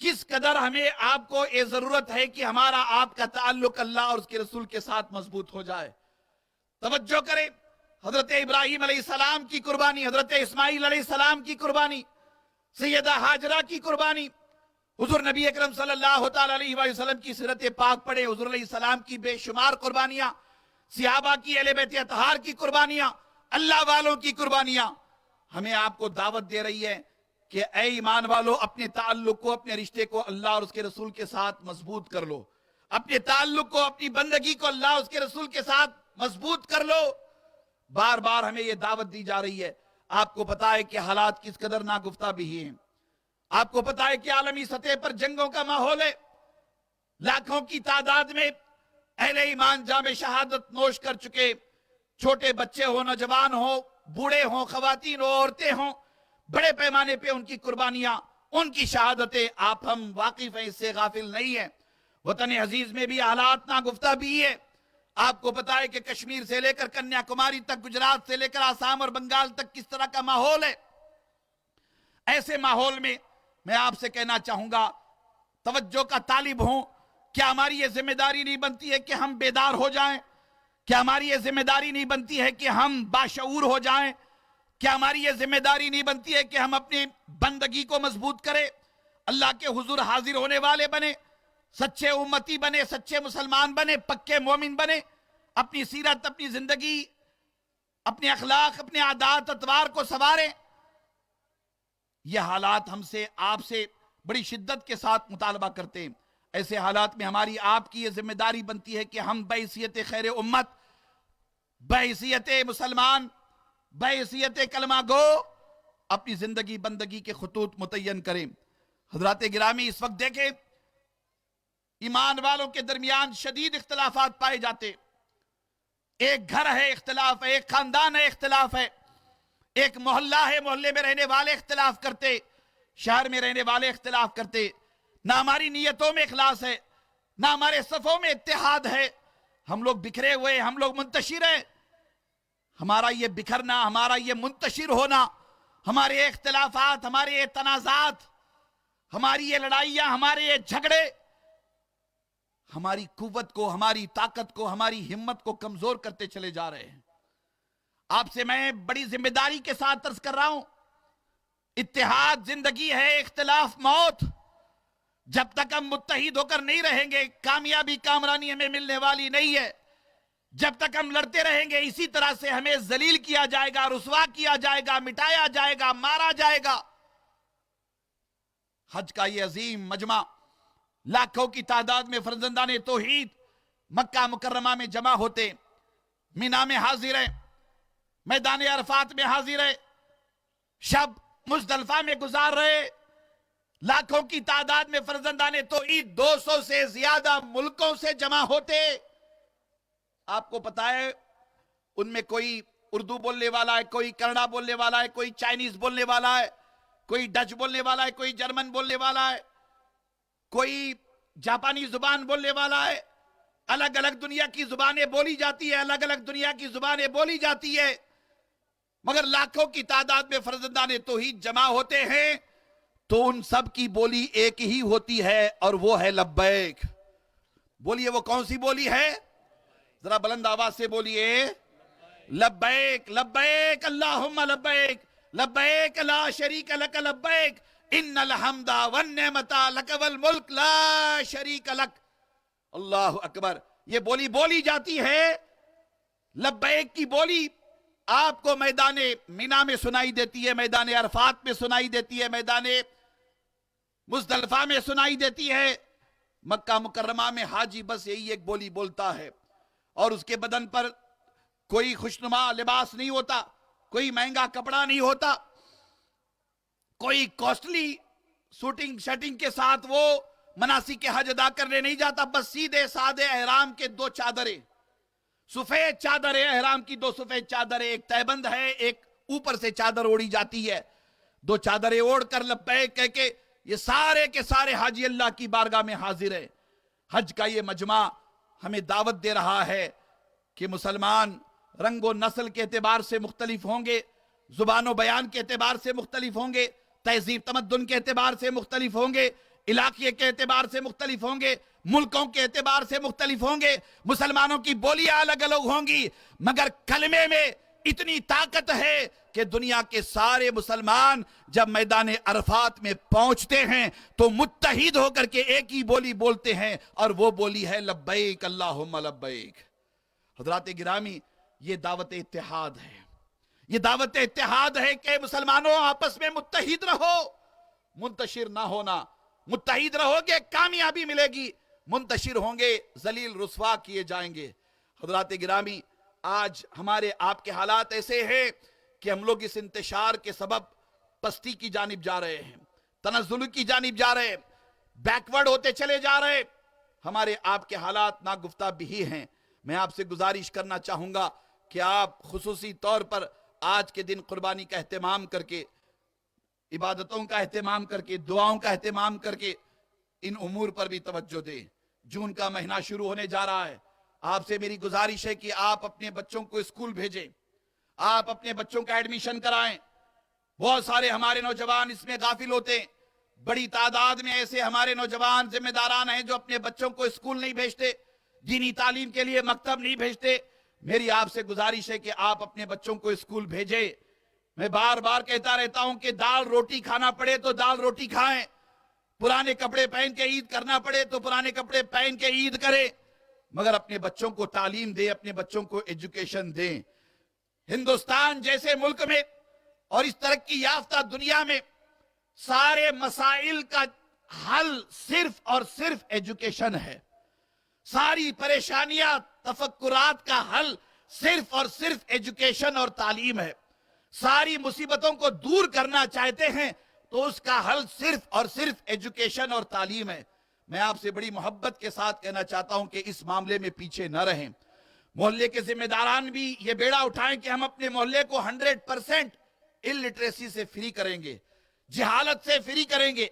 کس قدر ہمیں آپ کو یہ ضرورت ہے کہ ہمارا آپ کا تعلق اللہ اور اس کے رسول کے ساتھ مضبوط ہو جائے۔ توجہ کریں، حضرت ابراہیم علیہ السلام کی قربانی، حضرت اسماعیل علیہ السلام کی قربانی، سیدہ ہاجرہ کی قربانی، حضور نبی اکرم صلی اللہ تعالیٰ علیہ وسلم کی سیرت پاک پڑھے، حضور علیہ السلام کی بے شمار قربانیاں، صحابہ کی اہل بیت اطہار کی قربانیاں، اللہ والوں کی قربانیاں ہمیں آپ کو دعوت دے رہی ہے کہ اے ایمان والو اپنے تعلق کو، اپنے رشتے کو اللہ اور اس کے رسول کے ساتھ مضبوط کر لو، اپنے تعلق کو، اپنی بندگی کو اللہ اور اس کے رسول کے ساتھ مضبوط کر لو۔ بار بار ہمیں یہ دعوت دی جا رہی ہے۔ آپ کو پتا ہے کہ حالات کس قدر ناگفتہ بھی ہیں، آپ کو پتا ہے کہ عالمی سطح پر جنگوں کا ماحول ہے، لاکھوں کی تعداد میں اہل ایمان جام شہادت نوش کر چکے، چھوٹے بچے ہوں، نوجوان ہوں، بوڑھے ہوں، خواتین ہوں، عورتیں ہوں، بڑے پیمانے پہ ان کی قربانیاں، ان کی شہادتیں، آپ ہم واقف ہیں، اس سے غافل نہیں ہیں۔ وطن عزیز میں بھی حالات ناگفتہ بھی ہے۔ آپ کو پتا ہے کہ کشمیر سے لے کر کنیا کماری تک، گجرات سے لے کر آسام اور بنگال تک کس طرح کا ماحول ہے۔ ایسے ماحول میں میں آپ سے کہنا چاہوں گا، توجہ کا طالب ہوں، کیا ہماری یہ ذمہ داری نہیں بنتی ہے کہ ہم بیدار ہو جائیں؟ کیا ہماری یہ ذمہ داری نہیں بنتی ہے کہ ہم باشعور ہو جائیں؟ کیا ہماری یہ ذمہ داری نہیں بنتی ہے کہ ہم اپنی بندگی کو مضبوط کریں، اللہ کے حضور حاضر ہونے والے بنے، سچے امتی بنے، سچے مسلمان بنے، پکے مومن بنے، اپنی سیرت، اپنی زندگی، اپنے اخلاق، اپنے عادات اتوار کو سنواریں؟ یہ حالات ہم سے، آپ سے بڑی شدت کے ساتھ مطالبہ کرتے ہیں۔ ایسے حالات میں ہماری آپ کی یہ ذمہ داری بنتی ہے کہ ہم بحیثیت خیر امت، بحیثیت مسلمان، بحیثیت کلمہ گو اپنی زندگی بندگی کے خطوط متعین کریں۔ حضرات گرامی، اس وقت دیکھیں ایمان والوں کے درمیان شدید اختلافات پائے جاتے، ایک گھر ہے اختلاف ہے، ایک خاندان ہے اختلاف ہے، ایک محلہ ہے، محلے میں رہنے والے اختلاف کرتے، شہر میں رہنے والے اختلاف کرتے، نہ ہماری نیتوں میں اخلاص ہے، نہ ہمارے صفوں میں اتحاد ہے، ہم لوگ بکھرے ہوئے، ہم لوگ منتشر ہیں۔ ہمارا یہ بکھرنا، ہمارا یہ منتشر ہونا، ہمارے یہ اختلافات، ہمارے یہ تنازعات، ہماری یہ لڑائیاں، ہمارے یہ جھگڑے ہماری قوت کو، ہماری طاقت کو، ہماری ہمت کو کمزور کرتے چلے جا رہے ہیں۔ آپ سے میں بڑی ذمہ داری کے ساتھ عرض کر رہا ہوں، اتحاد زندگی ہے، اختلاف موت۔ جب تک ہم متحد ہو کر نہیں رہیں گے، کامیابی کامرانی ہمیں ملنے والی نہیں ہے۔ جب تک ہم لڑتے رہیں گے اسی طرح سے ہمیں ذلیل کیا جائے گا، رسوا کیا جائے گا، مٹایا جائے گا، مارا جائے گا۔ حج کا یہ عظیم مجمع لاکھوں کی تعداد میں فرزندان توحید مکہ مکرمہ میں جمع ہوتے، مینا میں حاضر ہے، میدان عرفات میں حاضر ہے، شب مزدلفہ میں گزار رہے، لاکھوں کی تعداد میں فرزندان توحید 200 سے زیادہ ملکوں سے جمع ہوتے۔ آپ کو پتا ہے ان میں کوئی اردو بولنے والا ہے، کوئی کنڑا بولنے والا ہے، کوئی چائنیز بولنے والا ہے، کوئی ڈچ بولنے والا ہے، کوئی جرمن بولنے والا ہے، کوئی جاپانی زبان بولنے والا ہے۔ الگ الگ دنیا کی زبانیں بولی جاتی ہے، الگ الگ دنیا کی زبانیں بولی جاتی ہے، مگر لاکھوں کی تعداد میں فرزندان توحید جمع ہوتے ہیں تو ان سب کی بولی ایک ہی ہوتی ہے، اور وہ ہے لبیک۔ بولیے وہ کون سی بولی ہے؟ ذرا بلند آواز سے بولیے، لبیک لبیک اللہم لبیک، لبیک لا شریک لک لبیک، ان الحمد والنعمت لک والملک لا شریک لک۔ اللہ اکبر۔ یہ بولی بولی جاتی ہے، لبیک کی بولی آپ کو میدان مینا میں سنائی دیتی ہے، میدان عرفات میں سنائی دیتی ہے، میدان مزدلفہ میں سنائی دیتی ہے۔ مکہ مکرمہ میں حاجی بس یہی ایک بولی بولتا ہے، اور اس کے بدن پر کوئی خوشنما لباس نہیں ہوتا، کوئی مہنگا کپڑا نہیں ہوتا، کوئی کوسٹلی سوٹنگ شرٹنگ کے ساتھ وہ مناسک حج ادا کرنے نہیں جاتا، بس سیدھے سادے احرام کے 2 چادریں، سفید چادریں، احرام کی 2 سفید چادریں، ایک تہبند ہے، ایک اوپر سے چادر اوڑی جاتی ہے، 2 چادریں اوڑھ کر لبیک کہہ کے یہ سارے کے سارے حاجی اللہ کی بارگاہ میں حاضر ہیں۔ حج کا یہ مجمع ہمیں دعوت دے رہا ہے کہ مسلمان رنگ و نسل کے اعتبار سے مختلف ہوں گے، زبان و بیان کے اعتبار سے مختلف ہوں گے، تہذیب تمدن کے اعتبار سے مختلف ہوں گے، علاقے کے اعتبار سے مختلف ہوں گے، ملکوں کے اعتبار سے مختلف ہوں گے، مسلمانوں کی بولیاں الگ الگ ہوں گی، مگر کلمے میں اتنی طاقت ہے کہ دنیا کے سارے مسلمان جب میدان عرفات میں پہنچتے ہیں تو متحد ہو کر کے ایک ہی بولی بولتے ہیں، اور وہ بولی ہے لبیک اللہم لبیک۔ حضرات گرامی، یہ دعوت اتحاد ہے، یہ دعوت اتحاد ہے کہ مسلمانوں آپس میں متحد رہو، منتشر نہ ہونا۔ متحد رہو گے کامیابی ملے گی، منتشر ہوں گے ذلیل رسوا کیے جائیں گے۔ حضرات گرامی، آج ہمارے آپ کے حالات ایسے ہیں کہ ہم لوگ اس انتشار کے سبب پستی کی جانب جا رہے ہیں، تنزل کی جانب جا رہے ہیں، بیکورڈ ہوتے چلے جا رہے ہیں۔ ہمارے آپ کے حالات ناگفتہ بھی ہیں۔ میں آپ سے گزارش کرنا چاہوں گا کہ آپ خصوصی طور پر آج کے دن قربانی کا اہتمام کر کے، عبادتوں کا اہتمام کر کے، دعاؤں کا اہتمام کر کے ان امور پر بھی توجہ دیں۔ جون کا مہینہ شروع ہونے جا رہا ہے، آپ سے میری گزارش ہے کہ آپ اپنے بچوں کو اسکول بھیجیں، آپ اپنے بچوں کا ایڈمیشن کرائیں۔ بہت سارے ہمارے نوجوان اس میں غافل ہوتے ہیں، بڑی تعداد میں ایسے ہمارے نوجوان ذمہ داران ہیں جو اپنے بچوں کو اسکول نہیں بھیجتے، دینی تعلیم کے لیے مکتب نہیں بھیجتے۔ میری آپ سے گزارش ہے کہ آپ اپنے بچوں کو اسکول بھیجیں۔ میں بار بار کہتا رہتا ہوں کہ دال روٹی کھانا پڑے تو دال روٹی کھائیں، پرانے کپڑے پہن کے عید کرنا پڑے تو پرانے کپڑے پہن کے عید کریں، مگر اپنے بچوں کو تعلیم دیں، اپنے بچوں کو ایجوکیشن دیں۔ ہندوستان جیسے ملک میں اور اس ترقی یافتہ دنیا میں سارے مسائل کا حل صرف اور صرف ایجوکیشن ہے، ساری پریشانیاں تفکرات کا حل صرف اور صرف ایجوکیشن اور تعلیم ہے، ساری مصیبتوں کو دور کرنا چاہتے ہیں تو اس کا حل صرف اور صرف ایجوکیشن اور تعلیم ہے۔ میں آپ سے بڑی محبت کے ساتھ کہنا چاہتا ہوں کہ اس معاملے میں پیچھے نہ رہیں۔ محلے کے ذمہ داران بھی یہ بیڑا اٹھائیں کہ ہم اپنے محلے کو 100% الٹریسی سے فری کریں گے، جہالت سے فری کریں گے،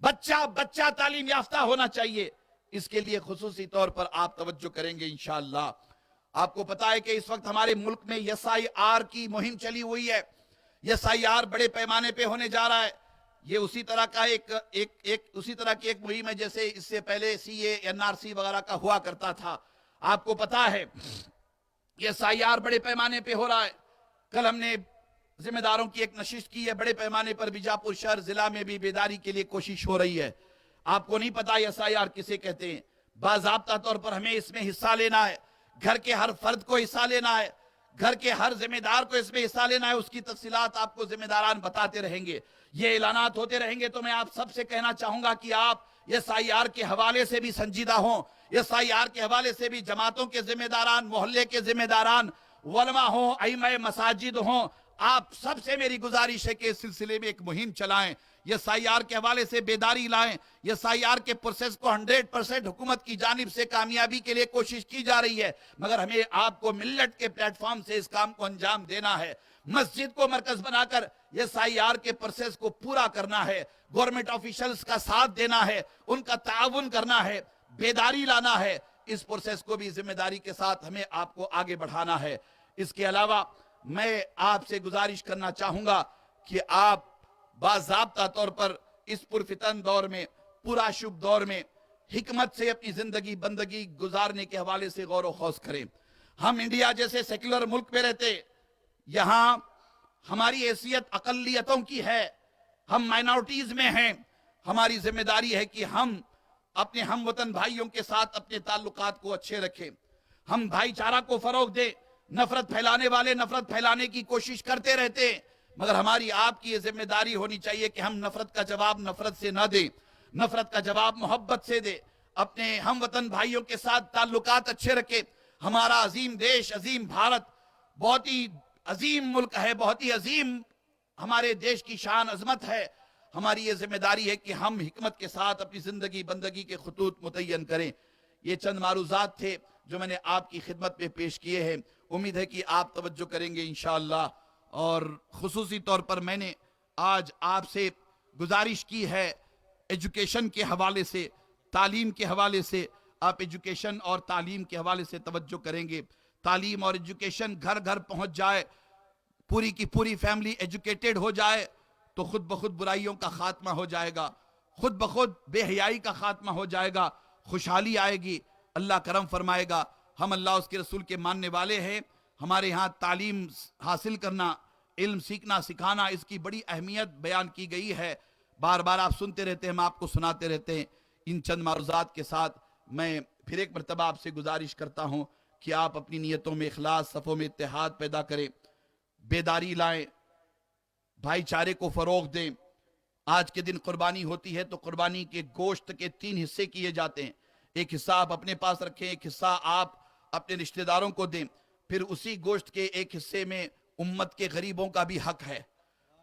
بچہ تعلیم یافتہ ہونا چاہیے۔ اس کے لیے خصوصی طور پر آپ توجہ کریں گے انشاءاللہ۔ آپ کو پتا ہے کہ اس وقت ہمارے ملک میں ایس آئی آر کی مہم چلی ہوئی ہے۔ ایس آئی آر بڑے پیمانے پہ ہونے جا رہا ہے۔ یہ اسی طرح کا اسی طرح کی ایک مہم ہے جیسے اس سے پہلے CA NRC وغیرہ کا ہوا کرتا تھا. آپ کو پتا ہے یہ SIR بڑے پیمانے پہ ہو رہا ہے. کل ہم نے ذمہ داروں کی ایک نشست کی ہے بڑے پیمانے پر. بیجاپور شہر ضلع میں بھی بیداری کے لیے کوشش ہو رہی ہے. آپ کو نہیں پتا یہ SIR کسے کہتے ہیں. باضابطہ طور پر ہمیں اس میں حصہ لینا ہے. گھر کے ہر فرد کو حصہ لینا ہے. گھر کے ہر ذمہ دار کو اس میں حصہ لینا ہے. اس کی تفصیلات آپ کو ذمہ داران بتاتے رہیں گے. یہ اعلانات ہوتے رہیں گے. تو میں آپ سب سے کہنا چاہوں گا کہ آپ یہ SIR کے حوالے سے بھی سنجیدہ ہوں. یہ SIR کے حوالے سے بھی جماعتوں کے ذمہ داران, محلے کے ذمہ داران, علماء ہوں, ائمہ مساجد ہوں, آپ سب سے میری گزارش ہے کہ اس سلسلے میں ایک مہم چلائیں. یہ SIR کے حوالے سے بیداری لائیں. یہ SIR کے پروسیس کو 100% حکومت کی جانب سے کامیابی کے لیے کوشش کی جا رہی ہے, مگر ہمیں آپ کو ملت کے پلیٹ فارم سے اس کام کو انجام دینا ہے. مسجد کو مرکز بنا کر یہ SIR کے پروسیس کو پورا کرنا ہے. گورنمنٹ آفیشلز کا ساتھ دینا ہے, ان کا تعاون کرنا ہے, بیداری لانا ہے. اس پروسیس کو بھی ذمہ داری کے ساتھ ہمیں آپ کو آگے بڑھانا ہے. اس کے علاوہ میں آپ سے گزارش کرنا چاہوں گا کہ آپ باضابطہ طور پر اس پرفتن دور میں, پورا شب دور میں حکمت سے اپنی زندگی بندگی گزارنے کے حوالے سے غور و خوض کریں. ہم انڈیا جیسے سیکولر ملک میں رہتے, یہاں ہماری حیثیت اقلیتوں کی ہے, ہم مائنورٹیز میں ہیں. ہماری ذمہ داری ہے کہ ہم اپنے ہم وطن بھائیوں کے ساتھ اپنے تعلقات کو اچھے رکھیں. ہم بھائی چارہ کو فروغ دیں. نفرت پھیلانے والے نفرت پھیلانے کی کوشش کرتے رہتے ہیں, مگر ہماری آپ کی یہ ذمہ داری ہونی چاہیے کہ ہم نفرت کا جواب نفرت سے نہ دیں, نفرت کا جواب محبت سے دیں. اپنے ہم وطن بھائیوں کے ساتھ تعلقات اچھے رکھیں. ہمارا عظیم دیش, عظیم بھارت بہت ہی عظیم ملک ہے, بہت ہی عظیم ہمارے دیش کی شان عظمت ہے. ہماری یہ ذمہ داری ہے کہ ہم حکمت کے ساتھ اپنی زندگی بندگی کے خطوط متعین کریں. یہ چند معروضات تھے جو میں نے آپ کی خدمت میں پیش کیے ہیں. امید ہے کہ آپ توجہ کریں گے انشاءاللہ. اور خصوصی طور پر میں نے آج آپ سے گزارش کی ہے ایجوکیشن کے حوالے سے, تعلیم کے حوالے سے. آپ ایجوکیشن اور تعلیم کے حوالے سے توجہ کریں گے. تعلیم اور ایجوکیشن گھر گھر پہنچ جائے, پوری کی پوری فیملی ایجوکیٹڈ ہو جائے تو خود بخود برائیوں کا خاتمہ ہو جائے گا, خود بخود بے حیائی کا خاتمہ ہو جائے گا, خوشحالی آئے گی, اللہ کرم فرمائے گا. ہم اللہ اس کے رسول کے ماننے والے ہیں. ہمارے ہاں تعلیم حاصل کرنا, علم سیکھنا سکھانا, اس کی بڑی اہمیت بیان کی گئی ہے. بار بار آپ سنتے رہتے ہیں, ہم آپ کو سناتے رہتے ہیں. ان چند معروضات کے ساتھ میں پھر ایک مرتبہ آپ سے گزارش کرتا ہوں کہ آپ اپنی نیتوں میں اخلاص, صفوں میں اتحاد پیدا کریں, بیداری لائیں, بھائی چارے کو فروغ دیں. آج کے دن قربانی ہوتی ہے تو قربانی کے گوشت کے 3 حصے کیے جاتے ہیں. ایک حصہ آپ اپنے پاس رکھیں, ایک حصہ آپ اپنے رشتہ داروں کو دیں. پھر اسی گوشت کے ایک حصے میں امت کے غریبوں کا بھی حق ہے,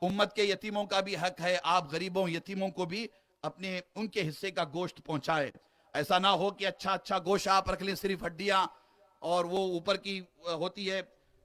امت کے یتیموں کا بھی حق ہے. آپ غریبوں یتیموں کو بھی اپنے ان کے حصے کا گوشت پہنچائے. ایسا نہ ہو کہ اچھا گوشت آپ رکھ لیں, صرف ہڈیاں اور وہ اوپر کی ہوتی ہے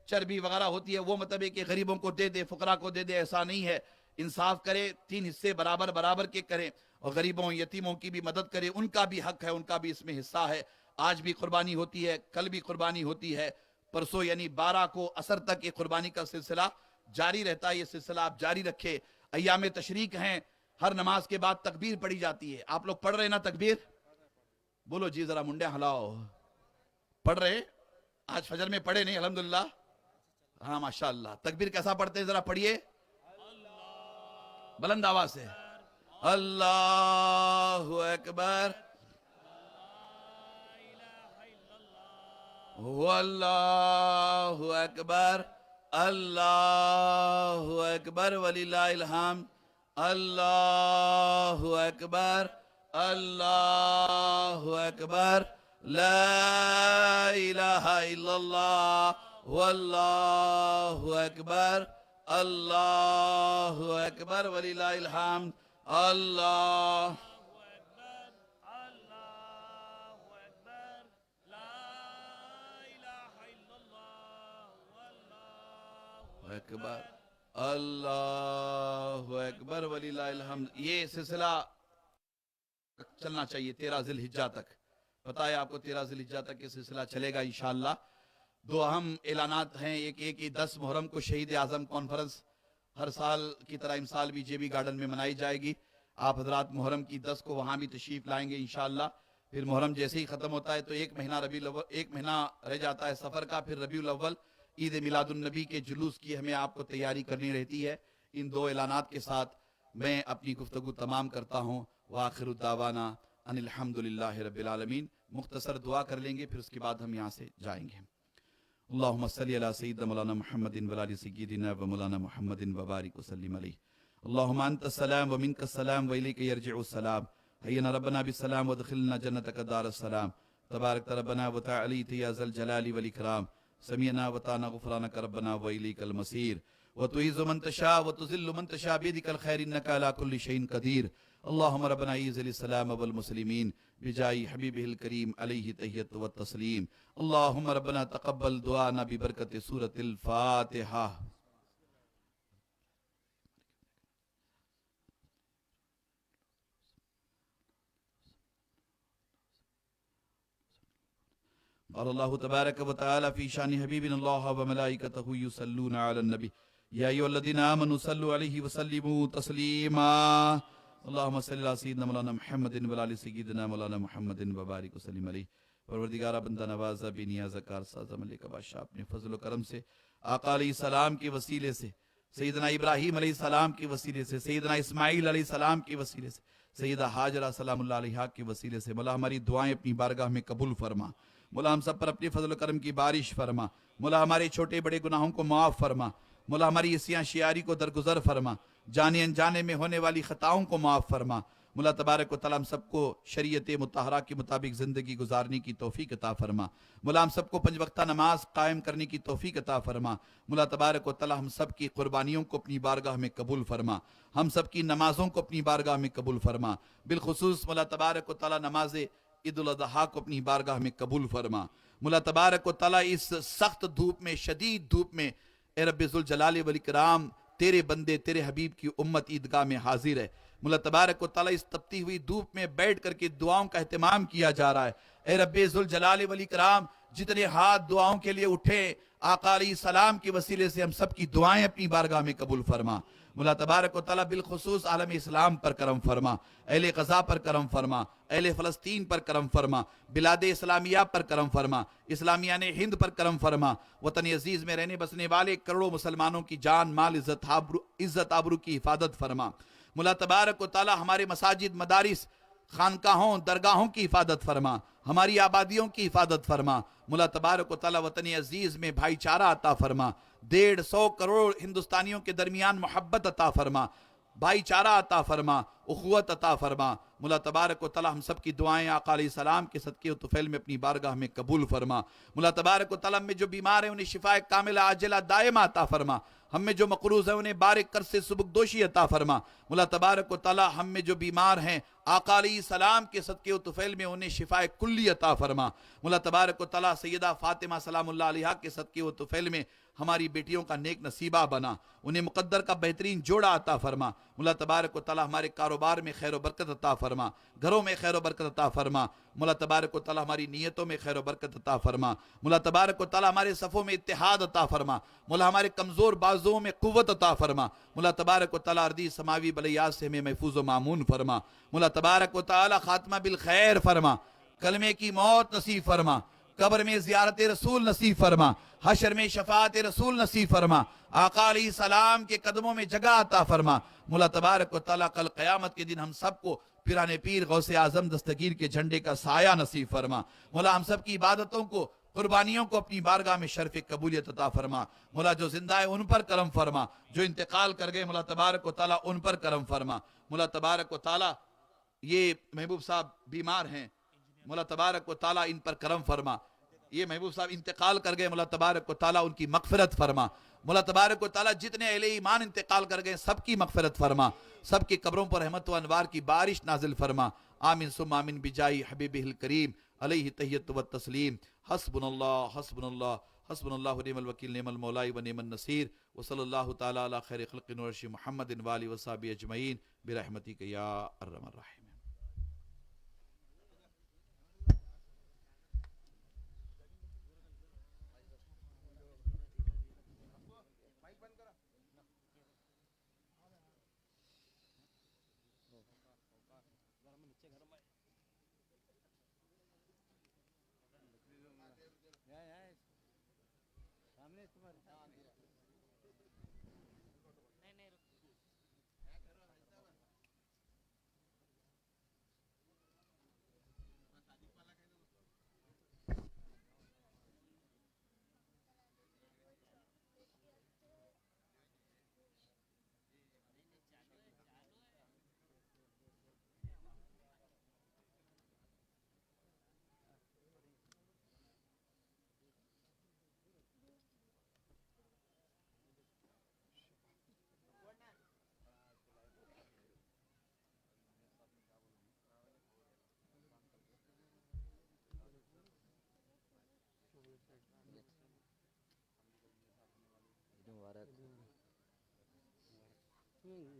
چربی وغیرہ ہوتی ہے, وہ مطلب ہے کہ غریبوں کو دے دے, فقراء کو دے دے. ایسا نہیں ہے. انصاف کرے, 3 حصے برابر برابر کے کرے اور غریبوں یتیموں کی بھی مدد کرے. ان کا بھی حق ہے, ان کا بھی اس میں حصہ ہے. آج بھی قربانی ہوتی ہے, کل بھی قربانی ہوتی ہے, پرسوں یعنی 12 کو عصر تک یہ قربانی کا سلسلہ جاری رہتا ہے. یہ سلسلہ آپ جاری رکھے. ایام تشریق ہیں, ہر نماز کے بعد تکبیر پڑھی جاتی ہے. آپ لوگ پڑھ رہے ہیں نا تکبیر؟ بولو جی, ذرا منڈے ہلاؤ. پڑھ رہے؟ آج فجر میں پڑھے نہیں الحمدللہ؟ ہاں ماشاءاللہ. تکبیر کیسا پڑھتے ہیں ذرا پڑھیے بلند آواز سے. اللہ اکبر, واللہ اکبر, اللہ اکبر وللہ الحمد. اللہ اکبر, اللہ اکبر, لا الہ الا اللہ, واللہ اکبر, اللہ اکبر وللہ الحمد. اللہ اکبر, اللہ اکبر وللہ الحمد. یہ سلسلہ چلنا چاہیے 13 ذی الحجہ تک. پتہ ہے آپ کو 13 ذی الحجہ تک یہ سلسلہ چلے گا انشاءاللہ. 2 اہم اعلانات ہیں. ایک 10 محرم کو شہید اعظم کانفرنس ہر سال کی طرح امسال بھی جے بی گارڈن میں منائی جائے گی. آپ حضرات محرم کی 10 کو وہاں بھی تشریف لائیں گے انشاءاللہ. پھر محرم جیسے ہی ختم ہوتا ہے تو ایک مہینہ رہ جاتا ہے سفر کا. پھر ربیع الاول عید میلاد النبی کے جلوس کی ہمیں آپ کو تیاری کرنی رہتی ہے. ان دو اعلانات کے ساتھ میں اپنی گفتگو تمام کرتا ہوں. وآخر دعوانا ان الحمدللہ رب العالمین. مختصر دعا کر لیں گے پھر اس کے بعد ہم یہاں سے جائیں گے. اللہم صلی علی سیدنا مولانا محمد وعلی سیدنا و مولانا محمد وبارک وسلم علیہ. اللہم انت السلام ومنک السلام والیک یرجع السلام. حینا ربنا بالسلام وادخلنا جنتک دار السلام. تبارک ربنا وتعالیت یا ذا الجلال والاکرام. سمعنا وطعنا غفرانک ربنا والیک المصیر. وتعز من تشاء وتذل من تشاء بيدك الخير انك على كل شيء قدير. اللهم ربنا اعز الاسلام والمسلمين بجاه حبيبه الكريم عليه تحية والتسليم. اللهم ربنا تقبل دعانا ببركة سورة الفاتحة. قال الله تبارك وتعالى في شان حبيبنا الله وملائكته يصلون على النبي يا أيها الذين آمنوا صلوا عليه وسلموا تسليما. اللهم صل على سيدنا مولانا محمد وعلى سيدنا مولانا محمد وبارك وسلم علیہ. پروردگارہ بندہ نوازہ بے نیازہ کارسازہ ملک بادشاہ اپنے فضل و کرم سے آقا علیہ السلام کے وسیلے سے، سیدنا ابراہیم علیہ السلام کے وسیلے سے، سیدنا اسماعیل علیہ السلام کے وسیلے سے، سیدہ ہاجرہ سلام اللہ علیہا کے وسیلے سے مولا ہماری دعائیں اپنی بارگاہ میں قبول فرما. مولا ہم سب پر اپنے فضل و کرم کی بارش فرما. مولا ہمارے چھوٹے بڑے گناہوں کو معاف فرما. مولا ہماری عصیاں شیاری کو درگزر فرما. جانے انجانے میں ہونے والی خطاؤں کو معاف فرما. مولا تبارک و تعالی ہم سب کو شریعت مطہرہ کے مطابق زندگی گزارنے کی توفیق عطا فرما. مولا ہم سب کو 5 وقتہ نماز قائم کرنے کی توفیق عطا فرما. مولا تبارک و تعالی ہم سب کی قربانیوں کو اپنی بارگاہ میں قبول فرما. ہم سب کی نمازوں کو اپنی بارگاہ میں قبول فرما. بالخصوص مولا تبارک و تعالی نماز عید الاضحیٰ کو اپنی بارگاہ میں قبول فرما. مولا تبارک و تعالی اس سخت دھوپ میں، شدید دھوپ میں، اے رب ذوالجلال والاکرام تیرے بندے تیرے حبیب کی امت عیدگاہ میں حاضر ہے. مولا تبارک و تعالی اس تپتی ہوئی دھوپ میں بیٹھ کر کے دعاؤں کا اہتمام کیا جا رہا ہے. اے رب ذوالجلال والاکرام جتنے ہاتھ دعاؤں کے لیے اٹھے آقا علیہ السلام کے وسیلے سے ہم سب کی دعائیں اپنی بارگاہ میں قبول فرما. مولا تبارک و تعالی بالخصوص عالم اسلام پر کرم فرما. اہل غزہ پر کرم فرما. اہل فلسطین پر کرم فرما. بلاد اسلامیہ پر کرم فرما. اسلامیان ہند پر کرم فرما. وطن عزیز میں رہنے بسنے والے کروڑوں مسلمانوں کی جان مال عزت آبرو کی حفاظت فرما. مولا تبارک و تعالی ہمارے مساجد مدارس خانقاہوں درگاہوں کی حفاظت فرما. ہماری آبادیوں کی حفاظت فرما. مولا تبارک و تعالی وطن عزیز میں بھائی چارہ عطا فرما. 150 کروڑ ہندوستانیوں کے درمیان محبت عطا فرما. بھائی چارہ عطا فرما. اخوت عطا فرما. مولا تبارک و تعالی ہم سب کی دعائیں آقا علیہ السلام کے صدقے و طفیل میں اپنی بارگاہ میں قبول فرما. مولا تبارک و تعالی ہم میں جو بیمار ہیں انہیں شفاء کاملہ عاجلہ دائمہ عطا فرما. ہم میں جو مقروض ہیں انہیں بارک قرض سے سبکدوشی عطا فرما. مولا تبارک و تعالی ہم میں جو بیمار ہیں آقا علیہ السلام کے صدقے و طفیل میں انہیں شفاء کلی عطا فرما. مولا تبارک و تعالی سیدہ فاطمہ سلام اللہ علیہا کے صدقے و طفیل میں ہماری بیٹیوں کا نیک نصیبہ بنا. انہیں مقدر کا بہترین جوڑا عطا فرما. مولا تبارک و تعالی ہمارے کاروبار میں خیر و برکت عطا فرما. گھروں میں خیر و برکت عطا فرما. مولا تبارک و تعالی ہماری نیتوں میں خیر و برکت عطا فرما. مولا تبارک و تعالی ہمارے صفوں میں اتحاد عطا فرما. مولا ہمارے کمزور بازوؤں میں قوت عطا فرما. مولا تبارک و تعالی ارضی سماوی بلیات سے ہمیں محفوظ و معمون فرما. مولا تبارک و تعالی خاتمہ بالخیر فرما. کلمے کی موت نصیب فرما. قبر میں زیارت رسول نصیب فرما. حشر میں شفاعت رسول نصیب فرما. آقا علیہ السلام کے قدموں میں جگہ عطا فرما. مولا تبارک و تعالی کل قیامت کے دن ہم سب کو پیران پیر غوث اعظم دستگیر کے جھنڈے کا سایہ نصیب فرما. مولا ہم سب کی عبادتوں کو قربانیوں کو اپنی بارگاہ میں شرف قبولیت عطا فرما. مولا جو زندہ ہے ان پر کرم فرما. جو انتقال کر گئے مولا تبارک و تعالی ان پر کرم فرما. مولا تبارک و تعالی یہ محبوب صاحب بیمار ہیں. مولا تبارک و تعالی ان پر کرم فرما. یہ محبوب صاحب انتقال کر گئے مولا تبارک و تعالی ان کی مغفرت فرما. مولا تبارک و تعالی جتنے اہل ایمان انتقال کر گئے سب کی مغفرت فرما. سب کی قبروں پر رحمت و انوار کی بارش نازل فرما. آمین ثم آمین بجاہ حبیبہ الکریم علیہ تحیۃ و تسلیم. حسبنا اللہ حسبنا اللہ حسبنا اللہ نعم الوکیل نعم المولا و نعم النصیر. وصلی اللہ تعالی علی خیر خلق نورش محمد وآلہ وصحبہ اجمعین برحمتک یا ارحم الراحمین.